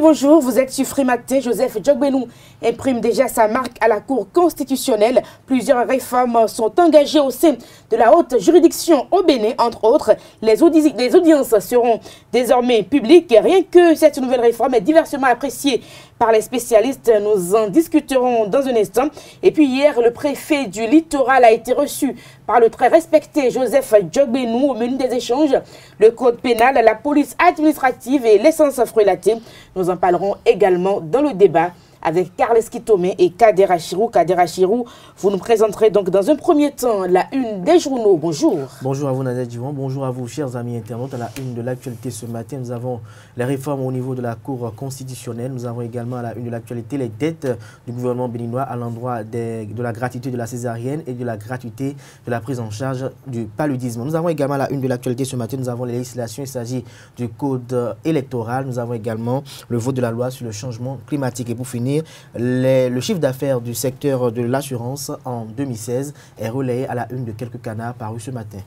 bonjour, vous êtes sur Frimatin. Joseph Djogbenou imprime déjà sa marque à la Cour constitutionnelle. Plusieurs réformes sont engagées au sein de la haute juridiction au Bénin. Entre autres, les audiences seront désormais publiques. Rien que cette nouvelle réforme est diversement appréciée par les spécialistes. Nous en discuterons dans un instant. Et puis hier, le préfet du littoral a été reçu par le très respecté Joseph Djogbenou. Au menu des échanges, le code pénal, la police administrative et l'essence fruitée. Nous en parlerons également dans le débat avec Carles Kitomé et Kader Achirou. Kader Achirou, vous nous présenterez donc dans un premier temps la une des journaux. Bonjour. Bonjour à vous Nadège Divan, bonjour à vous chers amis internautes. À la une de l'actualité ce matin, nous avons les réformes au niveau de la Cour constitutionnelle. Nous avons également à la une de l'actualité les dettes du gouvernement béninois à l'endroit de la gratuité de la césarienne et de la gratuité de la prise en charge du paludisme. Nous avons également à la une de l'actualité ce matin, nous avons les législations. Il s'agit du code électoral. Nous avons également le vote de la loi sur le changement climatique. Et pour finir, le chiffre d'affaires du secteur de l'assurance en 2016 est relayé à la une de quelques canards parus ce matin.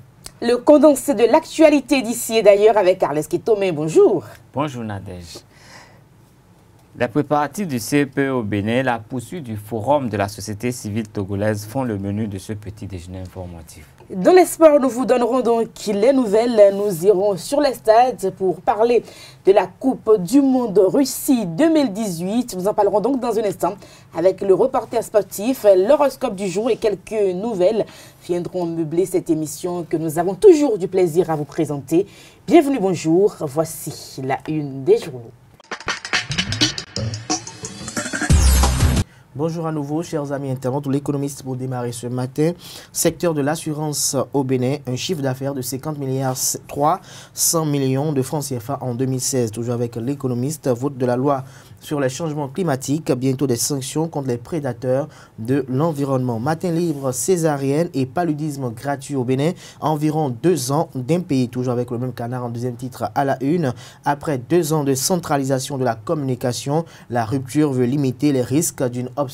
Le condensé de l'actualité d'ici et d'ailleurs avec Carles Kitomé. Bonjour. Bonjour Nadège. Les préparatifs du CEPE au Bénin, la poursuite du forum de la société civile togolaise font le menu de ce petit déjeuner informatif. Dans les sports, nous vous donnerons donc les nouvelles. Nous irons sur les stades pour parler de la Coupe du Monde Russie 2018. Nous en parlerons donc dans un instant avec le reporter sportif, l'horoscope du jour et quelques nouvelles viendront meubler cette émission que nous avons toujours du plaisir à vous présenter. Bienvenue, bonjour. Voici la une des journaux. Bonjour à nouveau, chers amis internautes, l'économiste pour démarrer ce matin. Secteur de l'assurance au Bénin, un chiffre d'affaires de 50 milliards 300 millions de francs CFA en 2016. Toujours avec l'économiste, vote de la loi sur les changements climatiques, bientôt des sanctions contre les prédateurs de l'environnement. Matin libre, césarienne et paludisme gratuit au Bénin. Environ 2 ans d'un pays, toujours avec le même canard en deuxième titre à la une. Après 2 ans de centralisation de la communication, la rupture veut limiter les risques d'une option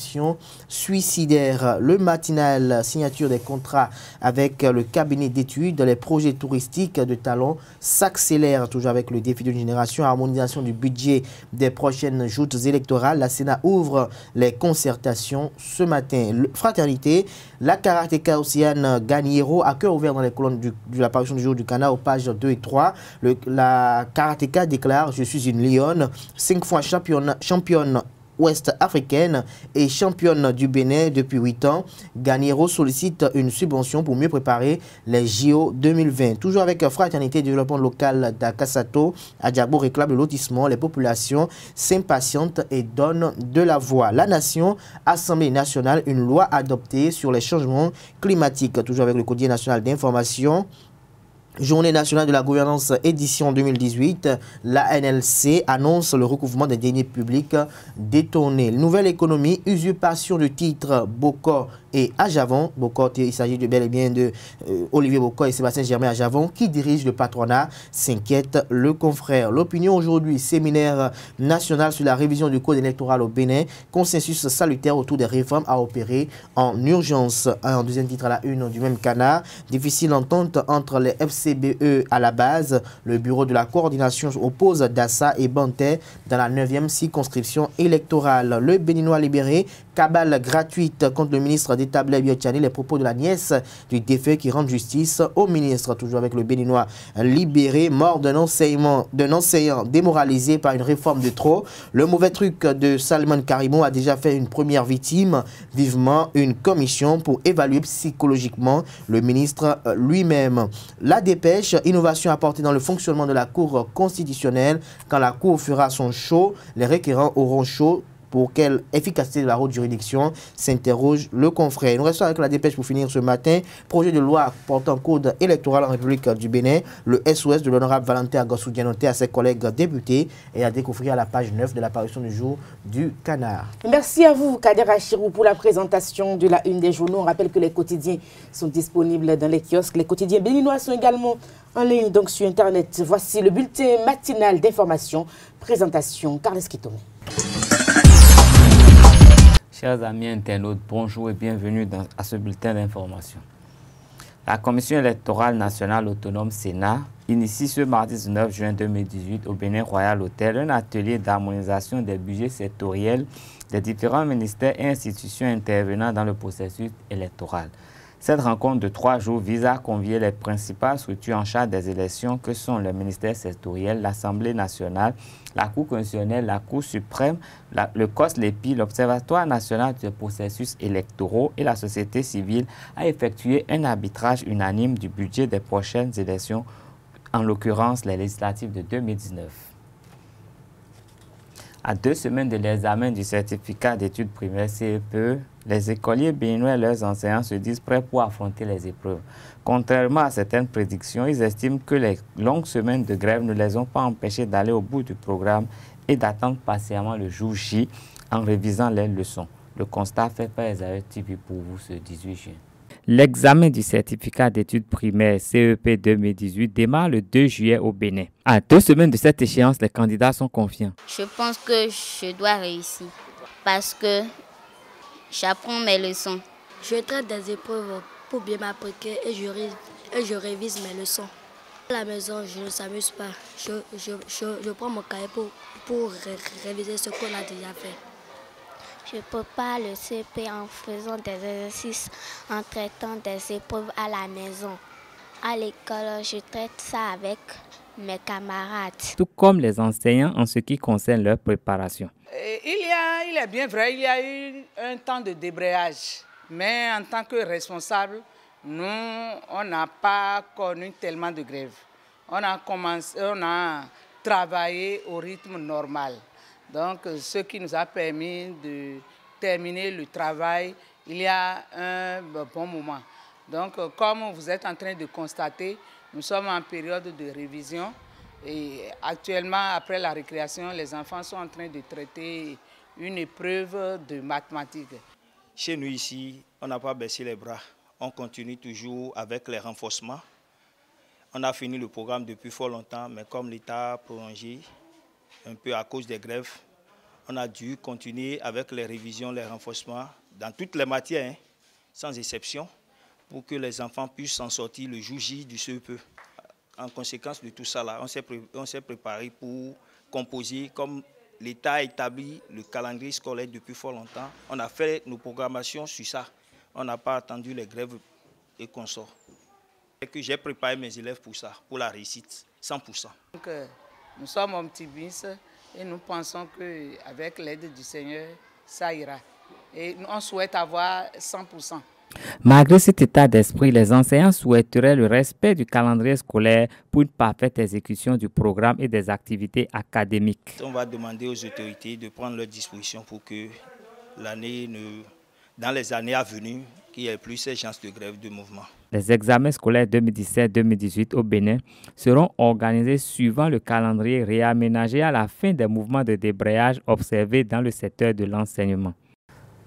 suicidaire. Le matinal, signature des contrats avec le cabinet d'études, les projets touristiques de talent s'accélèrent, toujours avec le défi d'une génération, harmonisation du budget des prochaines joutes électorales. La Sénat ouvre les concertations ce matin. Fraternité, la karatéka Océane Ganiero à cœur ouvert dans les colonnes de l'apparition du jour du canard aux pages 2 et 3. La karatéka déclare: je suis une lionne, 5 fois championne ouest-africaine et championne du Bénin depuis 8 ans. Ganiero sollicite une subvention pour mieux préparer les JO 2020. Toujours avec Fraternité et Développement Local d'Akasato, Adjabo réclame le lotissement. Les populations s'impatientent et donnent de la voix. La Nation, Assemblée nationale, une loi adoptée sur les changements climatiques. Toujours avec le quotidien national d'information. Journée nationale de la gouvernance édition 2018, la NLC annonce le recouvrement des deniers publics détournés. Nouvelle économie, usurpation de titres Bokor et Ajavon. Bokor, il s'agit de bel et bien de Olivier Bokor et Sébastien Germain Ajavon qui dirigent le patronat, s'inquiète le confrère. L'opinion aujourd'hui, séminaire national sur la révision du code électoral au Bénin, consensus salutaire autour des réformes à opérer en urgence. En deuxième titre à la une du même canard, difficile entente entre les FCBE à la base. Le bureau de la coordination oppose Dassa et Bantais dans la 9e circonscription électorale. Le Béninois libéré, cabale gratuite contre le ministre d'État Blaise Biotchani, les propos de la nièce du défunt qui rend justice au ministre. Toujours avec le Béninois libéré, mort d'un enseignant démoralisé par une réforme de trop. Le mauvais truc de Salman Karimou a déjà fait une première victime. Vivement une commission pour évaluer psychologiquement le ministre lui-même. La dépêche, innovation apportée dans le fonctionnement de la Cour constitutionnelle. Quand la Cour fera son show, les requérants auront chaud. Pour quelle efficacité de la haute juridiction, s'interroge le confrère. Nous restons avec la dépêche pour finir ce matin. Projet de loi portant code électoral en République du Bénin. Le SOS de l'honorable Valentin Agossou noté à ses collègues députés et à découvrir à la page 9 de l'apparition du jour du canard. Merci à vous, Kader Achirou, pour la présentation de la une des journaux. On rappelle que les quotidiens sont disponibles dans les kiosques. Les quotidiens béninois sont également en ligne, donc sur Internet. Voici le bulletin matinal d'information. Présentation, Carles Kitomé. Chers amis internautes, bonjour et bienvenue à ce bulletin d'information. La Commission électorale nationale autonome Sénat initie ce mardi 19 juin 2018 au Bénin Royal Hotel un atelier d'harmonisation des budgets sectoriels des différents ministères et institutions intervenant dans le processus électoral. Cette rencontre de 3 jours vise à convier les principales structures en charge des élections que sont le ministère sectoriel, l'Assemblée nationale, la Cour constitutionnelle, la Cour suprême, le COS-LEPI, l'Observatoire national des processus électoraux et la société civile à effectuer un arbitrage unanime du budget des prochaines élections, en l'occurrence les législatives de 2019. À 2 semaines de l'examen du certificat d'études primaires CEPE, les écoliers béninois et leurs enseignants se disent prêts pour affronter les épreuves. Contrairement à certaines prédictions, ils estiment que les longues semaines de grève ne les ont pas empêchés d'aller au bout du programme et d'attendre patiemment le jour J en révisant les leçons. Le constat fait par Esaïe TV pour vous ce 18 juin. L'examen du certificat d'études primaires CEP 2018 démarre le 2 juillet au Bénin. À 2 semaines de cette échéance, les candidats sont confiants. Je pense que je dois réussir parce que j'apprends mes leçons. Je traite des épreuves pour bien m'appliquer et je révise mes leçons. À la maison, je ne s'amuse pas. Je prends mon cahier pour réviser ce qu'on a déjà fait. Je prépare le CP en faisant des exercices, en traitant des épreuves à la maison. À l'école, je traite ça avec mes camarades. Tout comme les enseignants en ce qui concerne leur préparation. Il est bien vrai, il y a eu un temps de débrayage. Mais en tant que responsable, nous, on n'a pas connu tellement de grève. On a travaillé au rythme normal. Donc, ce qui nous a permis de terminer le travail il y a un bon moment. Donc, comme vous êtes en train de constater, nous sommes en période de révision. Et actuellement, après la récréation, les enfants sont en train de traiter une épreuve de mathématiques. Chez nous ici, on n'a pas baissé les bras. On continue toujours avec les renforcements. On a fini le programme depuis fort longtemps, mais comme l'État a prolongé, un peu à cause des grèves, on a dû continuer avec les révisions, les renforcements dans toutes les matières, sans exception, pour que les enfants puissent s'en sortir le jour J du CEPE. En conséquence de tout ça, là, on s'est préparé pour composer comme l'État a établi le calendrier scolaire depuis fort longtemps. On a fait nos programmations sur ça. On n'a pas attendu les grèves et consorts. J'ai préparé mes élèves pour ça, pour la réussite, 100%. Donc, nous sommes optimistes et nous pensons qu'avec l'aide du Seigneur, ça ira. Et on souhaite avoir 100%. Malgré cet état d'esprit, les enseignants souhaiteraient le respect du calendrier scolaire pour une parfaite exécution du programme et des activités académiques. On va demander aux autorités de prendre leurs dispositions pour que dans les années à venir, qu'il n'y ait plus ces chances de grève de mouvement. Les examens scolaires 2017-2018 au Bénin seront organisés suivant le calendrier réaménagé à la fin des mouvements de débrayage observés dans le secteur de l'enseignement.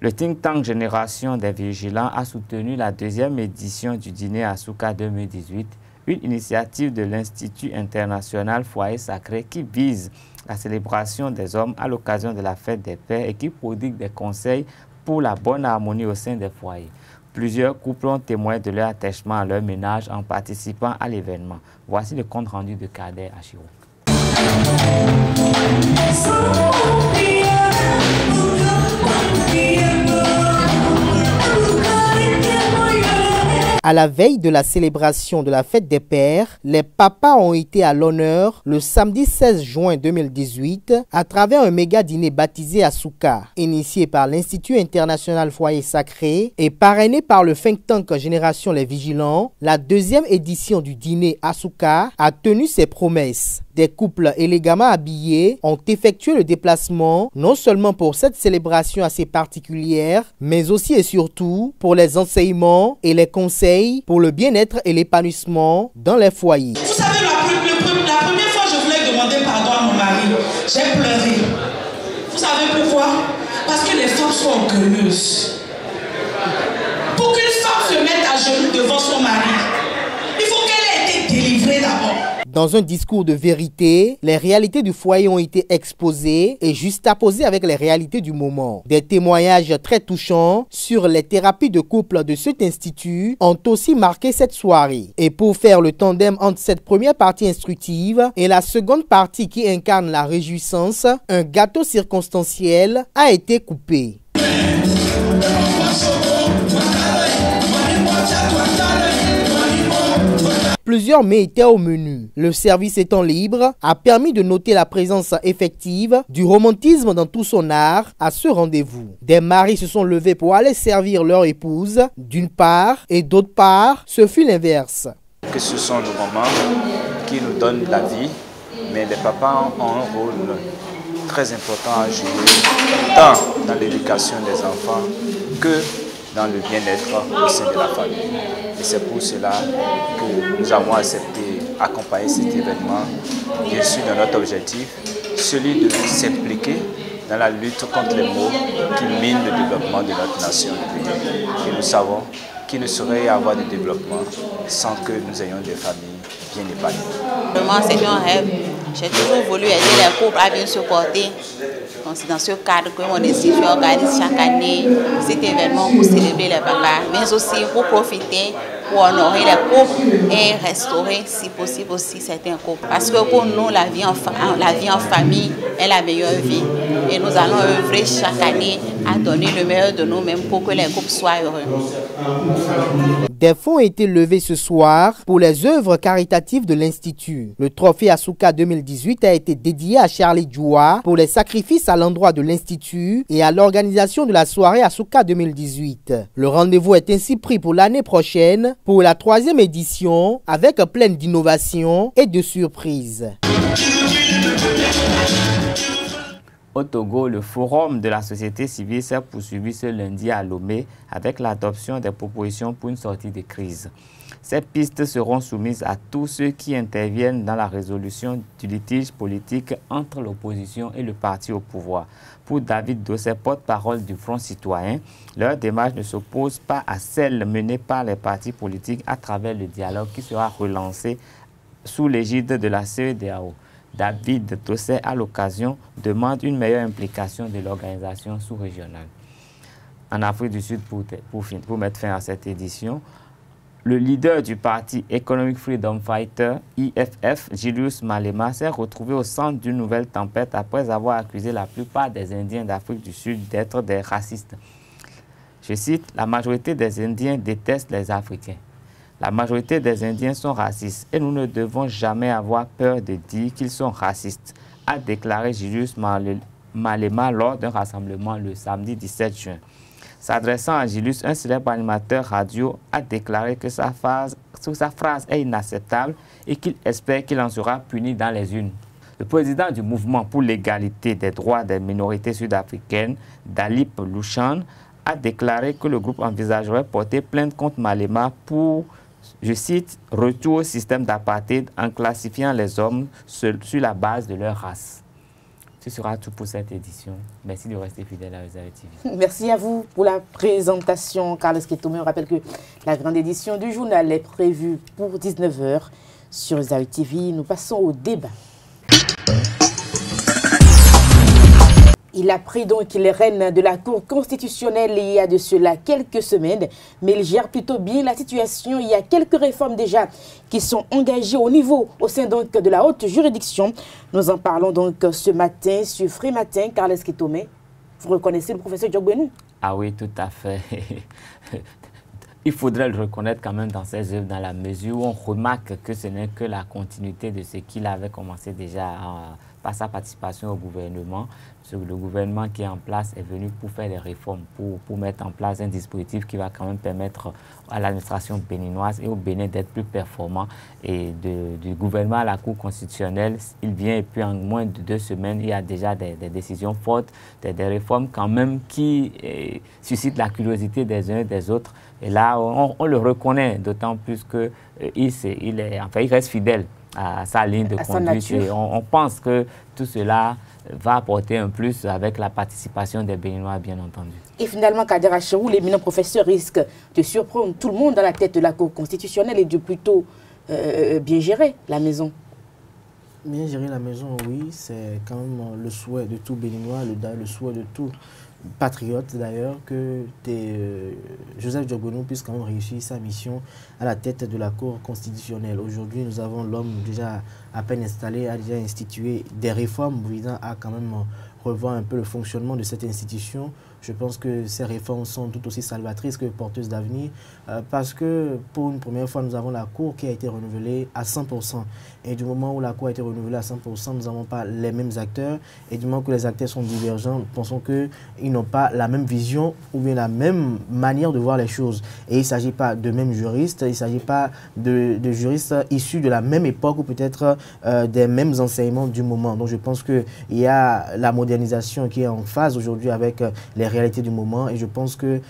Le think tank Génération des Vigilants a soutenu la 2e édition du dîner Asuka 2018, une initiative de l'Institut international Foyer Sacré qui vise la célébration des hommes à l'occasion de la fête des pères et qui prodigue des conseils pour la bonne harmonie au sein des foyers. Plusieurs couples ont témoigné de leur attachement à leur ménage en participant à l'événement. Voici le compte rendu de Kader Achiro. À la veille de la célébration de la fête des pères, les papas ont été à l'honneur le samedi 16 juin 2018 à travers un méga dîner baptisé Asuka, initié par l'Institut international Foyer Sacré et parrainé par le think tank Génération les Vigilants. La 2e édition du dîner Asuka a tenu ses promesses. Des couples élégamment habillés ont effectué le déplacement non seulement pour cette célébration assez particulière, mais aussi et surtout pour les enseignements et les conseils pour le bien-être et l'épanouissement dans les foyers. Vous savez, la première fois je voulais demander pardon à mon mari, j'ai pleuré. Vous savez pourquoi? Parce que les femmes sont orgueilleuses. Pour qu'une femme se mette à genoux devant son mari, il faut qu'elle ait été délivrée d'abord. Dans un discours de vérité, les réalités du foyer ont été exposées et juxtaposées avec les réalités du moment. Des témoignages très touchants sur les thérapies de couple de cet institut ont aussi marqué cette soirée. Et pour faire le tandem entre cette première partie instructive et la seconde partie qui incarne la réjouissance, un gâteau circonstanciel a été coupé. Plusieurs mets étaient au menu. Le service étant libre a permis de noter la présence effective du romantisme dans tout son art à ce rendez-vous. Des maris se sont levés pour aller servir leur épouse d'une part et d'autre part, ce fut l'inverse. Que ce sont nos moments qui nous donnent la vie, mais les papas ont un rôle très important à jouer, tant dans l'éducation des enfants que dans le bien-être au sein de la famille. Et c'est pour cela que nous avons accepté d'accompagner cet événement, bien sûr dans notre objectif, celui de s'impliquer dans la lutte contre les maux qui minent le développement de notre nation. Et nous savons qu'il ne saurait y avoir de développement sans que nous ayons des familles bien épanouies. Vraiment, c'est un rêve. J'ai toujours voulu aider les couples à bien se porter. C'est dans ce cadre que mon institut organise chaque année cet événement pour célébrer les papas, mais aussi pour profiter, pour honorer les couples et restaurer, si possible aussi, certains couples. Parce que pour nous, la vie en famille est la meilleure vie. Et nous allons œuvrer chaque année à donner le meilleur de nous-mêmes pour que les couples soient heureux. Des fonds ont été levés ce soir pour les œuvres caritatives de l'Institut. Le trophée Asuka 2018 a été dédié à Charlie Djoua pour les sacrifices à l'endroit de l'Institut et à l'organisation de la soirée Asuka 2018. Le rendez-vous est ainsi pris pour l'année prochaine pour la 3e édition avec pleine d'innovations et de surprises. Au Togo, le forum de la société civile s'est poursuivi ce lundi à Lomé avec l'adoption des propositions pour une sortie de crise. Ces pistes seront soumises à tous ceux qui interviennent dans la résolution du litige politique entre l'opposition et le parti au pouvoir. Pour David Dosset, porte-parole du Front citoyen, leur démarche ne s'oppose pas à celle menée par les partis politiques à travers le dialogue qui sera relancé sous l'égide de la CEDEAO. David Dosset, à l'occasion, demande une meilleure implication de l'organisation sous-régionale. En Afrique du Sud, pour mettre fin à cette édition, le leader du parti Economic Freedom Fighter, EFF, Julius Malema, s'est retrouvé au centre d'une nouvelle tempête après avoir accusé la plupart des Indiens d'Afrique du Sud d'être des racistes. Je cite, « La majorité des Indiens détestent les Africains. La majorité des Indiens sont racistes et nous ne devons jamais avoir peur de dire qu'ils sont racistes », a déclaré Julius Malema lors d'un rassemblement le samedi 17 juin. S'adressant à Julius, un célèbre animateur radio a déclaré que sa phrase est inacceptable et qu'il espère qu'il en sera puni dans les urnes. Le président du mouvement pour l'égalité des droits des minorités sud-africaines, Dalip Lushan, a déclaré que le groupe envisagerait porter plainte contre Malema pour, je cite, « retour au système d'apartheid en classifiant les hommes sur la base de leur race ». Ce sera tout pour cette édition. Merci de rester fidèle à Zaï TV. Merci à vous pour la présentation, Carlos Ketomé. On rappelle que la grande édition du journal est prévue pour 19 h sur Zaï TV. Nous passons au débat. Il a pris donc les rênes de la Cour constitutionnelle il y a de cela quelques semaines, mais il gère plutôt bien la situation. Il y a quelques réformes déjà qui sont engagées au sein donc de la haute juridiction. Nous en parlons donc ce matin sur Free Matin. Carles Ketomé, vous reconnaissez le professeur Djogbenou? Ah oui, tout à fait. Il faudrait le reconnaître quand même dans ses œuvres, dans la mesure où on remarque que ce n'est que la continuité de ce qu'il avait commencé déjà par sa participation au gouvernement. Le gouvernement qui est en place est venu pour faire des réformes, pour mettre en place un dispositif qui va quand même permettre à l'administration béninoise et au Bénin d'être plus performant. Et du gouvernement à la Cour constitutionnelle, il vient et puis en moins de 2 semaines, il y a déjà des décisions fortes, des réformes quand même qui suscitent la curiosité des uns et des autres. Et là, on le reconnaît d'autant plus qu'il reste fidèle à sa ligne de conduite. Et on pense que tout cela va apporter un plus avec la participation des Béninois, bien entendu. Et finalement, Kader Acherou, l'éminent professeur risque de surprendre tout le monde dans la tête de la Cour constitutionnelle et de plutôt bien gérer la maison. Bien gérer la maison, oui, c'est quand même le souhait de tout Béninois, le souhait de tout patriote d'ailleurs, que Joseph Djogbenou puisse quand même réussir sa mission à la tête de la Cour constitutionnelle. Aujourd'hui, nous avons l'homme déjà à peine installé, a déjà institué des réformes visant à quand même revoir un peu le fonctionnement de cette institution. Je pense que ces réformes sont tout aussi salvatrices que porteuses d'avenir parce que pour une première fois, nous avons la Cour qui a été renouvelée à 100%. Et du moment où la Cour a été renouvelée à 100%, nous n'avons pas les mêmes acteurs. Et du moment que les acteurs sont divergents, nous pensons qu'ils n'ont pas la même vision ou bien la même manière de voir les choses. Et il ne s'agit pas de mêmes juristes, il ne s'agit pas de juristes issus de la même époque ou peut-être des mêmes enseignements du moment. Donc je pense qu'il y a la modernisation qui est en phase aujourd'hui avec les réalités du moment et je pense que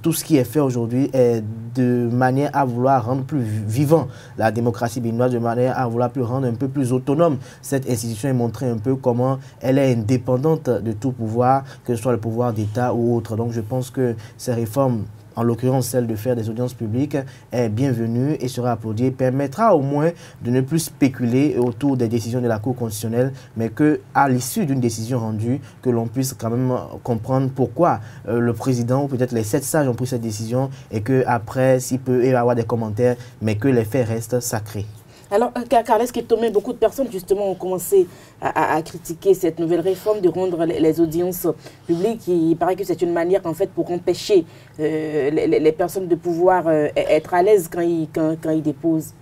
tout ce qui est fait aujourd'hui est de manière à vouloir rendre plus vivant la démocratie béninoise, de manière à vouloir rendre un peu plus autonome cette institution et montrer un peu comment elle est indépendante de tout pouvoir, que ce soit le pouvoir d'État ou autre. Donc je pense que ces réformes, en l'occurrence celle de faire des audiences publiques, est bienvenue et sera applaudie, permettra au moins de ne plus spéculer autour des décisions de la Cour constitutionnelle, mais qu'à l'issue d'une décision rendue, que l'on puisse quand même comprendre pourquoi le président ou peut-être les 7 sages ont pris cette décision et qu'après, s'il peut y avoir des commentaires, mais que les faits restent sacrés. Alors, Carles Kitome, beaucoup de personnes justement ont commencé à critiquer cette nouvelle réforme de rendre les audiences publiques. Il paraît que c'est une manière en fait pour empêcher les personnes de pouvoir être à l'aise quand ils déposent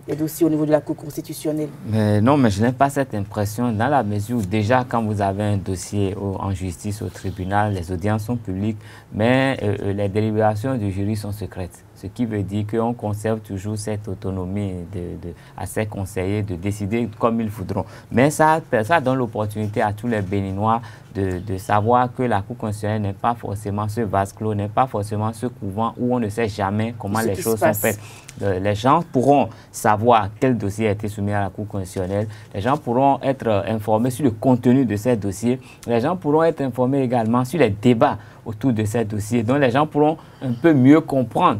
les dossiers au niveau de la Cour constitutionnelle. Mais non, mais je n'ai pas cette impression dans la mesure où déjà quand vous avez un dossier en justice au tribunal, les audiences sont publiques, mais les délibérations du jury sont secrètes. Ce qui veut dire qu'on conserve toujours cette autonomie à ces conseillers de décider comme ils voudront. Mais ça donne l'opportunité à tous les Béninois de savoir que la Cour constitutionnelle n'est pas forcément ce vase clos, n'est pas forcément ce couvent où on ne sait jamais comment les choses sont faites. Les gens pourront savoir quel dossier a été soumis à la Cour constitutionnelle. Les gens pourront être informés sur le contenu de ces dossiers. Les gens pourront être informés également sur les débats autour de ces dossiers. Donc les gens pourront un peu mieux comprendre,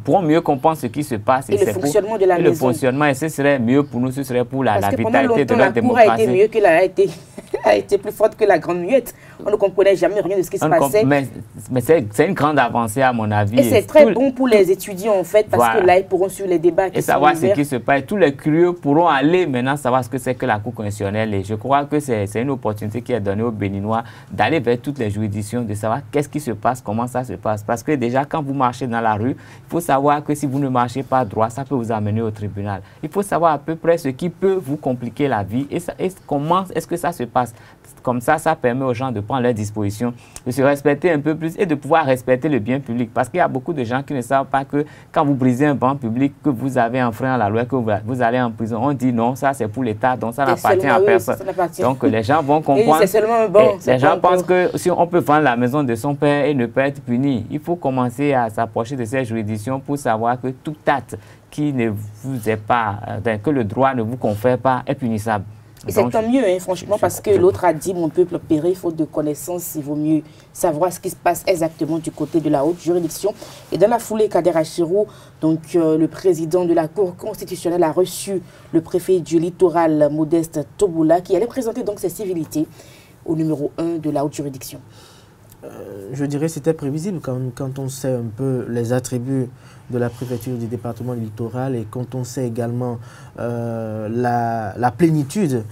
ce qui se passe. Et le fonctionnement de la maison. Le fonctionnement, et ce serait mieux pour nous, ce serait pour la vitalité de la démocratie. Parce que pendant longtemps, la Cour a été mieux que a été plus forte que la Grande Muette. On ne comprenait jamais rien de ce qui se passait. Mais c'est une grande avancée à mon avis. Et c'est très bon pour les étudiants en fait, parce que là, ils pourront suivre les débats qui sont ouverts. Et savoir ce qui se passe. Tous les curieux pourront aller maintenant savoir ce que c'est que la Cour constitutionnelle. Et je crois que c'est une opportunité qui est donnée aux Béninois d'aller vers toutes les juridictions, de savoir qu'est-ce qui se passe, comment ça se passe. Parce que déjà, quand vous marchez dans la rue, il faut savoir que si vous ne marchez pas droit, ça peut vous amener au tribunal. Il faut savoir à peu près ce qui peut vous compliquer la vie et comment est-ce que ça se passe. Comme ça permet aux gens de prendre leurs dispositions, de se respecter un peu plus et de pouvoir respecter le bien public. Parce qu'il y a beaucoup de gens qui ne savent pas que quand vous brisez un banc public, que vous avez enfreint la loi, que vous allez en prison. On dit non, ça c'est pour l'État, donc ça n'appartient à personne. Donc les gens vont comprendre. C'est seulement un banc. Les gens pensent que si on peut vendre la maison de son père et ne pas être puni, il faut commencer à s'approcher de ces juridictions pour savoir que tout acte qui ne vous est pas, que le droit ne vous confère pas, est punissable. Et c'est tant mieux, hein, franchement, parce que l'autre a dit, mon peuple périt, faute de connaissances, il vaut mieux savoir ce qui se passe exactement du côté de la haute juridiction. Et dans la foulée, Kader Achirou, donc le président de la Cour constitutionnelle, a reçu le préfet du littoral, Modeste Toboula, qui allait présenter donc ses civilités au numéro 1 de la haute juridiction. Je dirais que c'était prévisible quand on sait un peu les attributs de la préfecture du département du littoral et quand on sait également la plénitude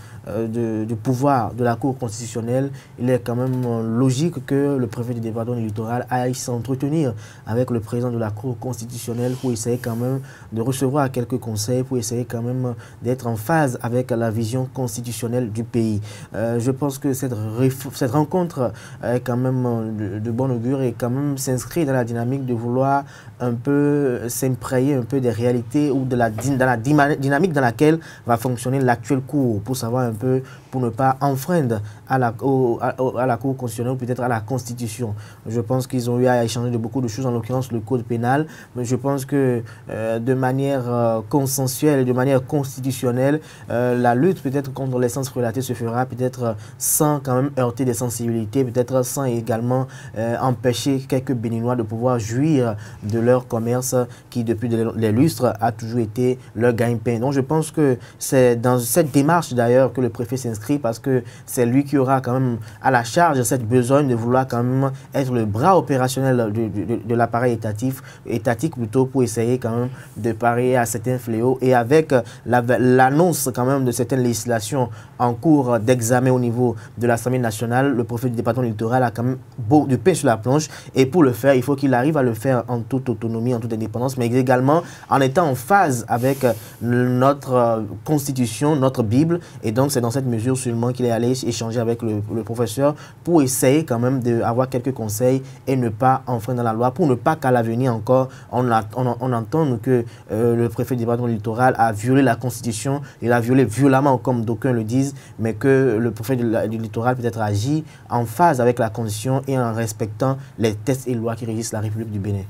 du pouvoir de la Cour constitutionnelle, il est quand même logique que le préfet du département du littoral aille s'entretenir avec le président de la Cour constitutionnelle pour essayer quand même de recevoir quelques conseils, pour essayer quand même d'être en phase avec la vision constitutionnelle du pays. Je pense que cette rencontre est quand même de bon augure et quand même s'inscrit dans la dynamique de vouloir un peu s'imprégner un peu des réalités ou dans la dynamique dans laquelle va fonctionner l'actuelle Cour pour savoir un peu, pour ne pas enfreindre à la Cour constitutionnelle ou peut-être à la Constitution. Je pense qu'ils ont eu à échanger de beaucoup de choses, en l'occurrence le Code pénal, mais je pense que de manière consensuelle et de manière constitutionnelle, la lutte peut-être contre l'essence relatée se fera peut-être sans quand même heurter des sensibilités, peut-être sans également empêcher quelques Béninois de pouvoir jouir de leur commerce qui depuis les lustres a toujours été leur gagne-pain. Donc je pense que c'est dans cette démarche d'ailleurs que le préfet s'inscrit parce que c'est lui qui aura quand même à la charge cette besogne de vouloir quand même être le bras opérationnel de l'appareil étatique plutôt, pour essayer quand même de parer à certains fléaux. Et avec l'annonce quand même de certaines législations en cours d'examen au niveau de l'Assemblée nationale, le préfet du département littoral a quand même beau de pain sur la planche. Et pour le faire, il faut qu'il arrive à le faire en toute autonomie, en toute indépendance, mais également en étant en phase avec notre constitution, notre Bible. Et donc, c'est dans cette mesure seulement qu'il est allé échanger avec le professeur pour essayer quand même d'avoir quelques conseils et ne pas enfreindre la loi, pour ne pas qu'à l'avenir encore, on entende que le préfet du département littoral a violé la constitution. Il a violé violemment, comme d'aucuns le disent, mais que le préfet du littoral peut-être agit en phase avec la constitution et en respectant les textes et lois qui régissent la République du Bénin.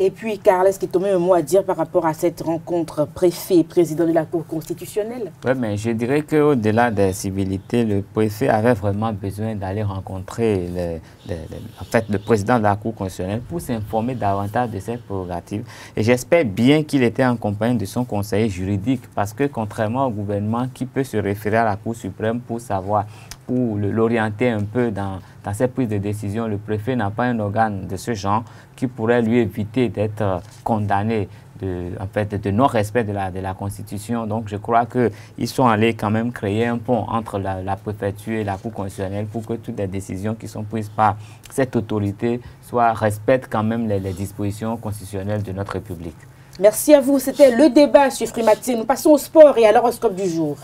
Et puis, Carles, est-ce que tu as un mot à dire par rapport à cette rencontre préfet et président de la Cour constitutionnelle? Oui, mais je dirais qu'au-delà des civilités, le préfet avait vraiment besoin d'aller rencontrer le président de la Cour constitutionnelle pour s'informer davantage de ses prérogatives. Et j'espère bien qu'il était en compagnie de son conseiller juridique, parce que contrairement au gouvernement qui peut se référer à la Cour suprême pour savoir, pour l'orienter un peu dans ses prises de décision, le préfet n'a pas un organe de ce genre qui pourrait lui éviter d'être condamné de non-respect de la Constitution. Donc je crois qu'ils sont allés quand même créer un pont entre la préfecture et la Cour constitutionnelle pour que toutes les décisions qui sont prises par cette autorité respectent quand même les dispositions constitutionnelles de notre République. Merci à vous. C'était le débat sur Frimatin. Nous passons au sport et à l'horoscope du jour.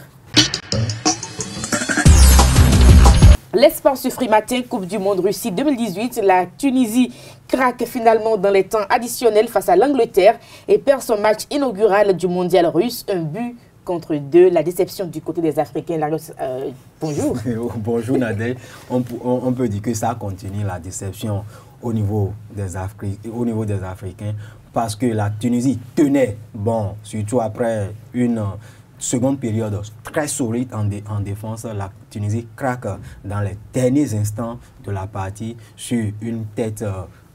Les sports sur Frimatin, Coupe du Monde Russie 2018, la Tunisie craque finalement dans les temps additionnels face à l'Angleterre et perd son match inaugural du mondial russe, 1-2. La déception du côté des Africains. Larios, bonjour. Bonjour Nadège. On peut dire que ça continue la déception au niveau des Africains, parce que la Tunisie tenait bon, surtout après une seconde période très solide en défense. La Tunisie craque dans les derniers instants de la partie sur une tête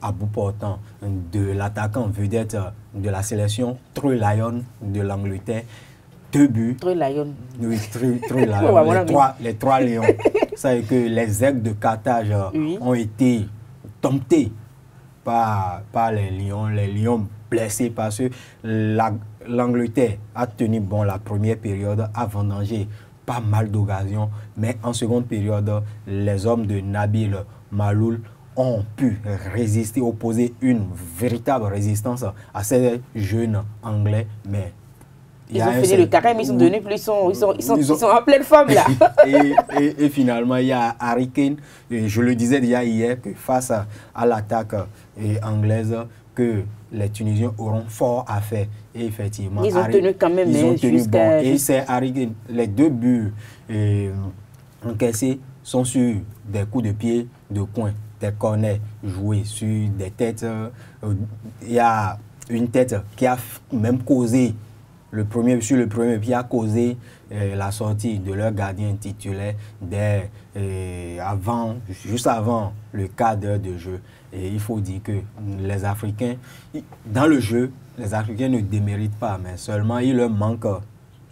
à bout portant de l'attaquant vedette de la sélection, Troy Lion de l'Angleterre. 2 buts. Troy Lion. Oui, Troy Lion. les trois lions. Ça veut dire que les aigles de Carthage ont été domptés par les lions blessés, parce que l'Angleterre a tenu bon la première période, a vendangé pas mal d'occasions, mais en seconde période, les hommes de Nabil Maloul ont pu résister, opposer une véritable résistance à ces jeunes Anglais. Mais ils ont fini le carême, ils sont devenus plus, ils sont en pleine forme là. et finalement, il y a Harry Kane, et je le disais déjà hier, que face à l'attaque anglaise, que les Tunisiens auront fort à faire. Et effectivement, ils ont tenu quand même. Ils ont tenu bon. Et c'est Harry Kane. Les 2 buts encaissés sont sur des coups de pied de coin, des corners joués sur des têtes. Il y a une tête qui a même causé sur le premier pied, a causé la sortie de leur gardien titulaire juste avant le quart d'heure de jeu. Et il faut dire que les Africains, dans le jeu, les Africains ne déméritent pas, mais seulement il leur manque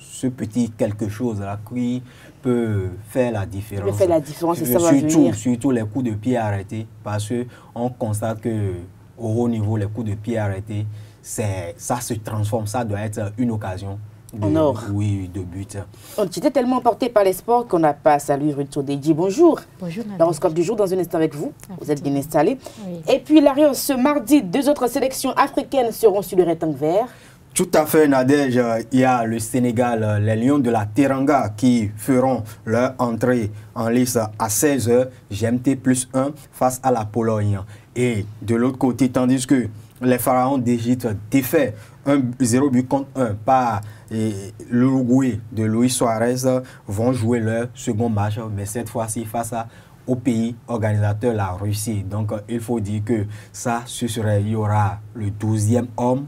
ce petit quelque chose là qui peut faire la différence. Fait la différence, et ça va venir. Surtout les coups de pied arrêtés, parce qu'on constate que au haut niveau, les coups de pied arrêtés, ça se transforme, ça doit être une occasion de but. On était tellement porté par les sports qu'on n'a pas salué Ruto Deji. Bonjour. Bonjour. L'horoscope du jour dans un instant avec vous. Vous êtes bien installé. Oui. Et puis Larios, ce mardi, 2 autres sélections africaines seront sur le rectangle vert. Tout à fait, Nadège. Il y a le Sénégal, les Lions de la Teranga qui feront leur entrée en lice à 16h, GMT+1 face à la Pologne. Et de l'autre côté, tandis que les Pharaons d'Égypte défaits 0 but contre 1 par l'Uruguay de Luis Suarez vont jouer leur second match, mais cette fois-ci face au pays organisateur, la Russie. Donc il faut dire que ça, il y aura le 12e homme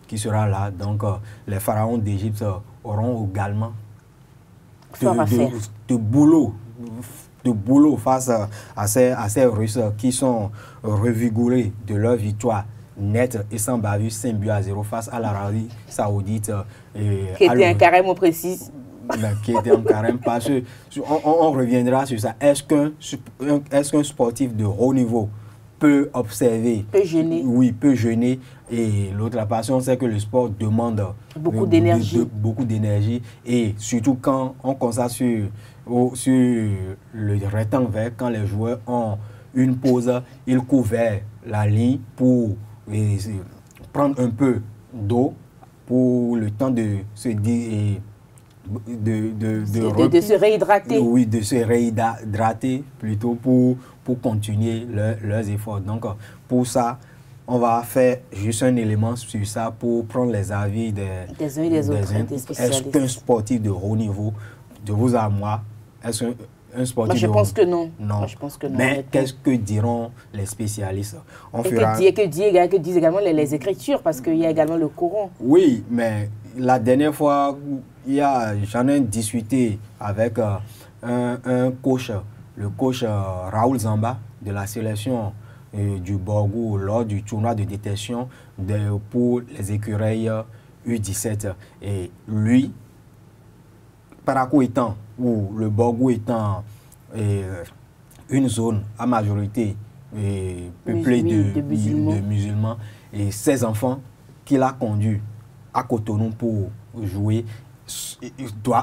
qui sera là. Donc les Pharaons d'Égypte auront également de boulot face à ces Russes qui sont revigorés de leur victoire nette et sans bavure, 5 buts à 0 face à l'Arabie Saoudite. Qui était un carrément précis. qui était en carême, parce que on reviendra sur ça. Est-ce qu'un sportif de haut niveau peut observer, peut jeûner? Oui, peut jeûner. Et l'autre, la passion, c'est que le sport demande beaucoup d'énergie. Beaucoup d'énergie. Et surtout quand on constate sur le rectangle vert, quand les joueurs ont une pause, ils courent vers la ligne pour prendre un peu d'eau pour le temps de se se réhydrater. Oui, de se réhydrater plutôt pour continuer leurs efforts. Donc, pour ça, on va faire juste un élément sur ça pour prendre les avis des uns et des autres. Est-ce qu'un sportif de haut niveau, de vous à moi, est-ce un sportif je pense que non. Non. Moi, je pense que non. Mais qu'est-ce que diront les spécialistes? Que disent également les Écritures, parce qu'il y a également le Coran. Oui, mais la dernière fois, j'en ai discuté avec un coach, le coach Raoul Zamba de la sélection du Borgou lors du tournoi de détection pour les écureuils U17. Et lui, Parakou étant, ou le Borgou étant une zone à majorité peuplée de musulmans, et ses enfants qu'il a conduits à Cotonou pour jouer,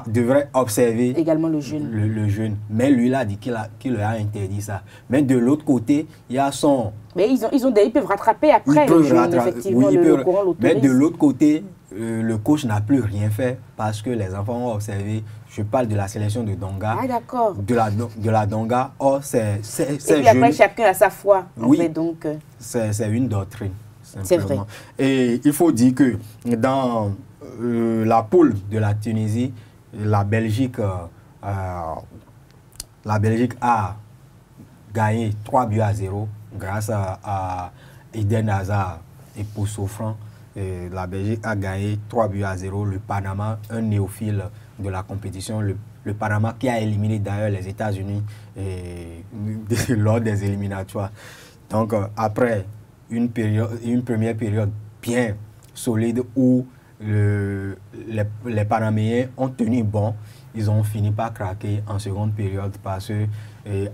devrait observer également le jeûne. Le jeûne. Mais lui, il a dit qu'il leur a interdit ça. Mais de l'autre côté, il y a son... Mais ils peuvent rattraper après le jeûne, effectivement, le Coran l'autorise. Mais de l'autre côté, le coach n'a plus rien fait parce que les enfants ont observé. Je parle de la sélection de Donga. Ah, d'accord. De la Donga. Or, c'est et puis après, chacun a sa foi. Oui, fait, donc... c'est une doctrine. C'est vrai. Et il faut dire que dans la poule de la Tunisie, la Belgique a gagné 3-0 grâce à Eden Hazard et Poussofran. La Belgique a gagné 3-0. Le Panama, un néophile de la compétition, le Panama qui a éliminé d'ailleurs les États-Unis lors des éliminatoires. Donc après une première période bien solide où les Panaméens ont tenu bon, ils ont fini par craquer en seconde période parce que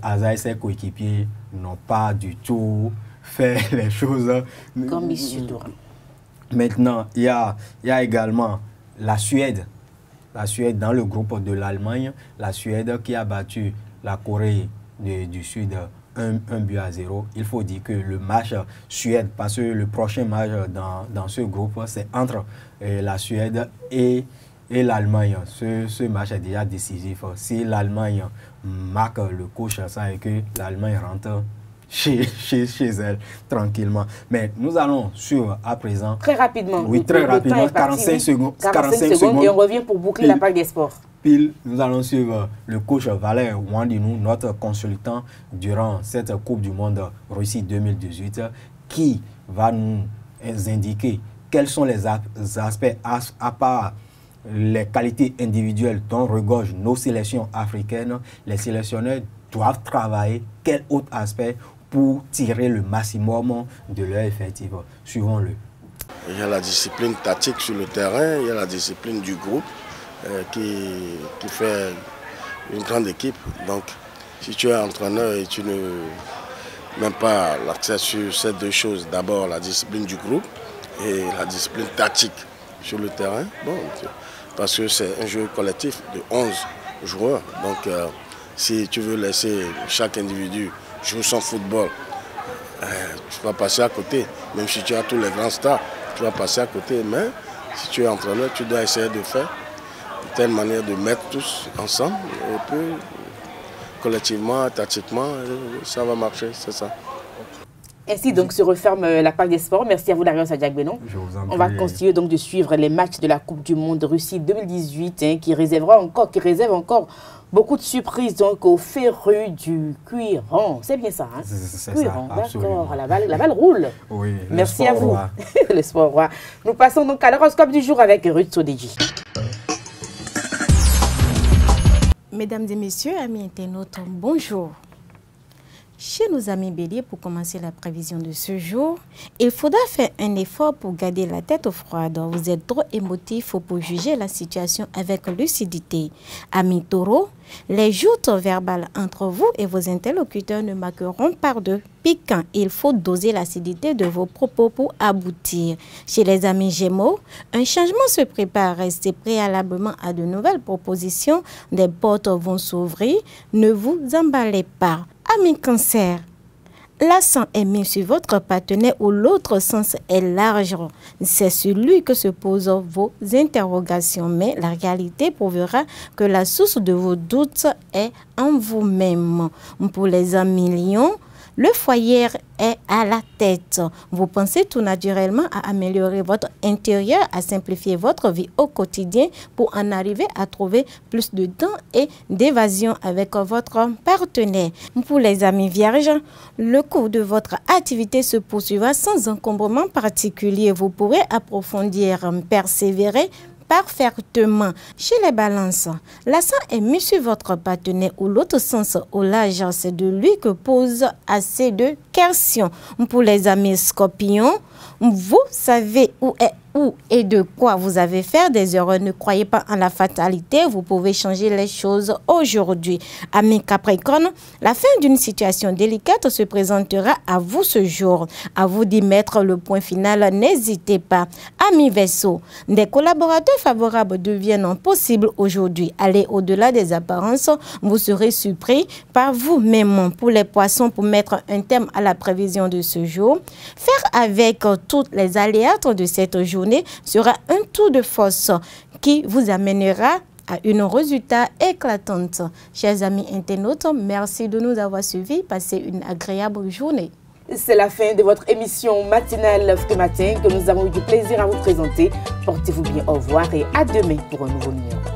Hazard et ses coéquipiers n'ont pas du tout fait les choses comme il se doit. Maintenant, il y a également la Suède. La Suède dans le groupe de l'Allemagne. La Suède qui a battu la Corée du Sud 1-0. Il faut dire que le match Suède, parce que le prochain match dans ce groupe, c'est entre la Suède et l'Allemagne. Ce match est déjà décisif. Si l'Allemagne marque le coup, ça et que l'Allemagne rentre chez elle tranquillement. Mais nous allons suivre à présent. Très rapidement. Oui, très rapidement. 45 secondes. Et on revient pour boucler la page des sports. Pile, nous allons suivre le coach Valère Wandinou, notre consultant durant cette Coupe du Monde Russie 2018, qui va nous indiquer quels sont les aspects, à part les qualités individuelles dont regorgent nos sélections africaines, les sélectionneurs doivent travailler quel autre aspect pour tirer le maximum de leur effectif. Suivons-le. Il y a la discipline tactique sur le terrain, il y a la discipline du groupe qui fait une grande équipe. Donc, si tu es entraîneur et tu ne mets pas l'accent sur ces deux choses, d'abord la discipline du groupe et la discipline tactique sur le terrain, bon, parce que c'est un jeu collectif de 11 joueurs. Donc, si tu veux laisser chaque individu jouer son football, tu vas passer à côté. Même si tu as tous les grands stars, tu vas passer à côté. Mais si tu es entraîneur, tu dois essayer de faire de telle manière de mettre tous ensemble. Et puis, collectivement, tactiquement, ça va marcher, c'est ça. Ainsi donc se referme la page des sports. Merci à vous, Darius Adjagbenon. On va continuer donc de suivre les matchs de la Coupe du Monde Russie 2018 qui réserve encore beaucoup de surprises donc au féru du Cuiran. C'est bien ça, hein? C'est Cuiran, ça, d'accord. La balle roule. Oui, merci à vous. Le sport roi. Nous passons donc à l'horoscope du jour avec Ruth Sodeji. Mesdames et messieurs, amis internautes, bonjour. Chez nos amis béliers, pour commencer la prévision de ce jour, il faudra faire un effort pour garder la tête froide. Vous êtes trop émotif pour juger la situation avec lucidité. Amis taureaux, les joutes verbales entre vous et vos interlocuteurs ne marqueront pas de piquant. Il faut doser l'acidité de vos propos pour aboutir. Chez les amis gémeaux, un changement se prépare. Restez préalablement à de nouvelles propositions. Des portes vont s'ouvrir. Ne vous emballez pas. Amis cancer, l'accent est mis sur votre partenaire ou l'autre sens est large. C'est sur lui que se posent vos interrogations, mais la réalité prouvera que la source de vos doutes est en vous-même. Pour les amis lions, le foyer est à la tête. Vous pensez tout naturellement à améliorer votre intérieur, à simplifier votre vie au quotidien pour en arriver à trouver plus de temps et d'évasion avec votre partenaire. Pour les amis vierges, le cours de votre activité se poursuivra sans encombrement particulier. Vous pourrez approfondir, persévérer parfaitement. Chez les balances, l'accent est mis sur votre partenaire ou l'autre sens au large. C'est de lui que pose assez de questions. Pour les amis scorpions, vous savez où et de quoi vous avez fait des erreurs. Ne croyez pas en la fatalité. Vous pouvez changer les choses aujourd'hui. Amis Capricorne, la fin d'une situation délicate se présentera à vous ce jour. À vous d'y mettre le point final. N'hésitez pas. Amis Verseau, des collaborateurs favorables deviennent possibles aujourd'hui. Allez au-delà des apparences. Vous serez surpris par vous-même. Pour les poissons, pour mettre un terme à la prévision de ce jour, faire avec toutes les aléas de cette journée sera un tour de force qui vous amènera à un résultat éclatant. Chers amis internautes, merci de nous avoir suivis. Passez une agréable journée. C'est la fin de votre émission matinale ce matin que nous avons eu du plaisir à vous présenter. Portez-vous bien, au revoir et à demain pour un nouveau numéro.